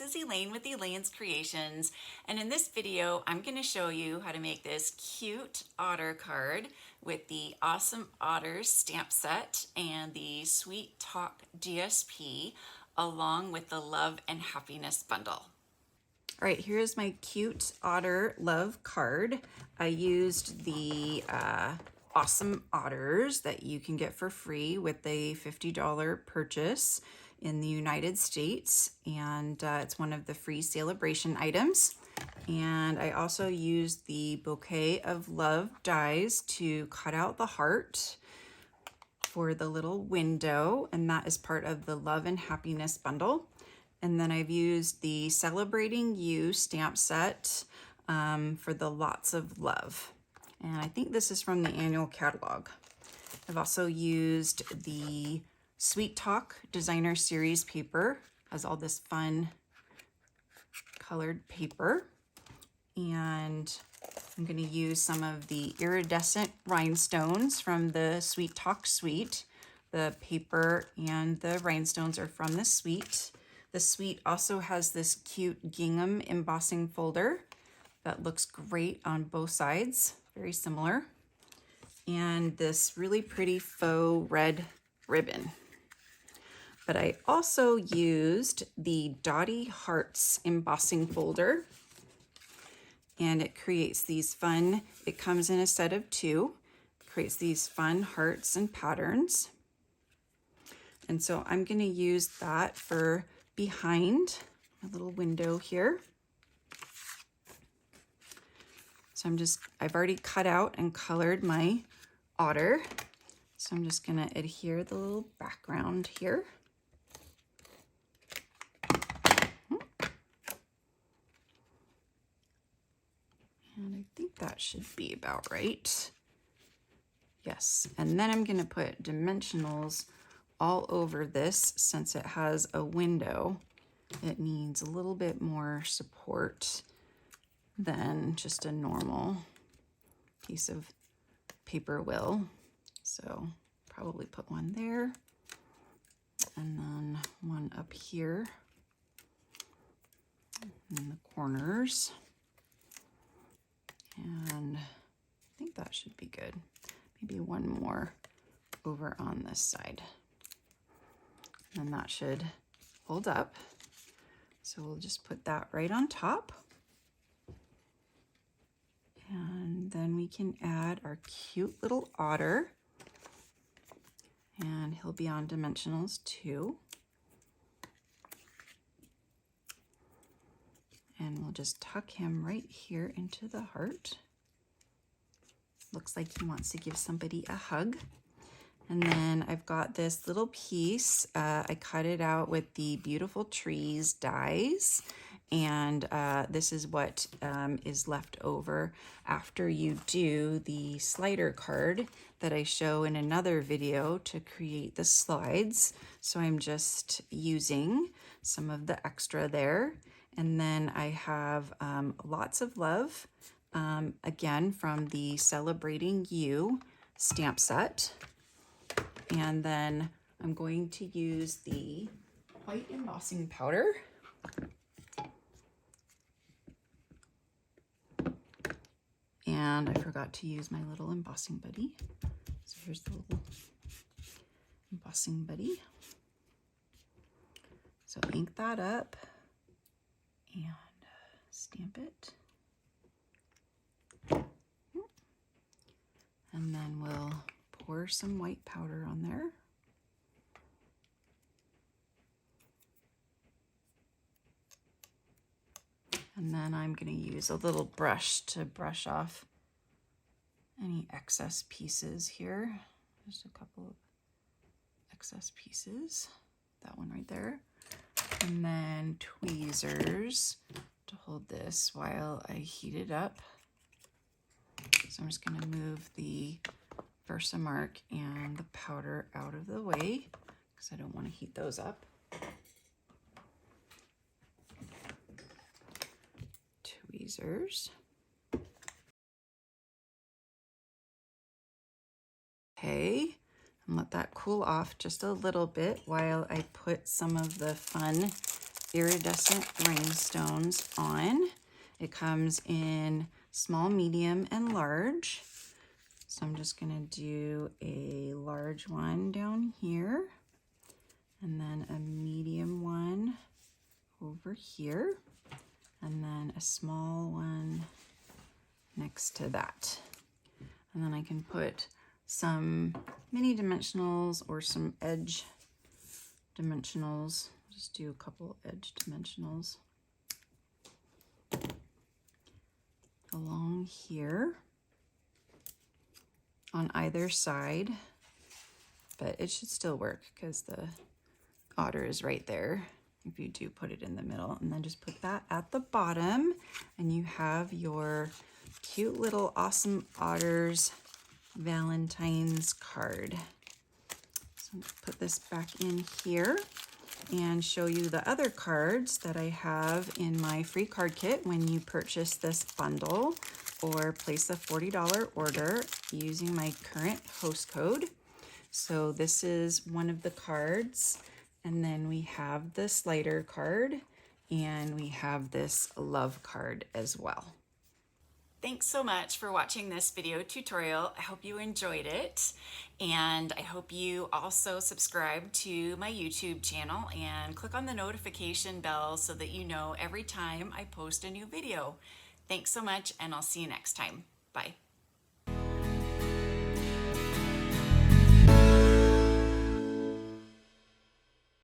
is Elaine with Elaine's Creations, and in this video I'm going to show you how to make this cute otter card with the Awesome Otters stamp set and the Sweet Talk DSP along with the Love and Happiness bundle. All right, here's my cute otter love card. I used the Awesome Otters that you can get for free with a $50 purchase in the United States, and it's one of the free Sale-A-Bration items. And I also used the Bouquet of Love dies to cut out the heart for the little window, and that is part of the Love and Happiness bundle. And then I've used the Celebrating You stamp set for the Lots of Love. And I think this is from the annual catalog. I've also used the Sweet Talk Designer Series paper. Has all this fun colored paper. And I'm going to use some of the iridescent rhinestones from the Sweet Talk Suite. The paper and the rhinestones are from the suite. The suite also has this cute gingham embossing folder that looks great on both sides, very similar. And this really pretty faux red ribbon. But I also used the Dotty Hearts embossing folder, and it creates these fun, it comes in a set of 2, creates these fun hearts and patterns. And so I'm going to use that for behind a little window here. So I've already cut out and colored my otter. So I'm just going to adhere the little background here. And I think that should be about right. Yes, and then I'm going to put dimensionals all over this. Since it has a window, it needs a little bit more support than just a normal piece of paper will. So probably put one there and then one up here in the corners. And I think that should be good. Maybe one more over on this side. And that should hold up. So we'll just put that right on top. And then we can add our cute little otter. And he'll be on dimensionals too. And we'll just tuck him right here into the heart. Looks like he wants to give somebody a hug. And then I've got this little piece. I cut it out with the Beautiful Trees dies. And this is what is left over after you do the slider card that I show in another video to create the slides. So I'm just using some of the extra there. And then I have Lots of Love, again from the Celebrating You stamp set. And then I'm going to use the white embossing powder. And I forgot to use my little embossing buddy. So here's the little embossing buddy. So ink that up and stamp it. And then we'll pour some white powder on there. And then I'm going to use a little brush to brush off any excess pieces here. Just a couple of excess pieces. That one right there. And then tweezers to hold this while I heat it up. So I'm just going to move the Versamark and the powder out of the way because I don't want to heat those up. Tweezers. Okay, and let that cool off just a little bit while I put some of the fun iridescent rhinestones on. It comes in small, medium, and large. So I'm just gonna do a large one down here, and then a medium one over here, and then a small one next to that. And then I can put some mini dimensionals or some edge dimensionals. Just do a couple edge dimensionals along here on either side, but it should still work because the otter is right there if you do put it in the middle. And then just put that at the bottom, and you have your cute little Awesome Otters Valentine's card. So I'm gonna put this back in here and show you the other cards that I have in my free card kit when you purchase this bundle or place a $40 order using my current host code. So this is one of the cards, and then we have the slider card, and we have this love card as well. Thanks so much for watching this video tutorial. I hope you enjoyed it, and I hope you also subscribe to my YouTube channel and click on the notification bell so that you know every time I post a new video. Thanks so much, and I'll see you next time. Bye.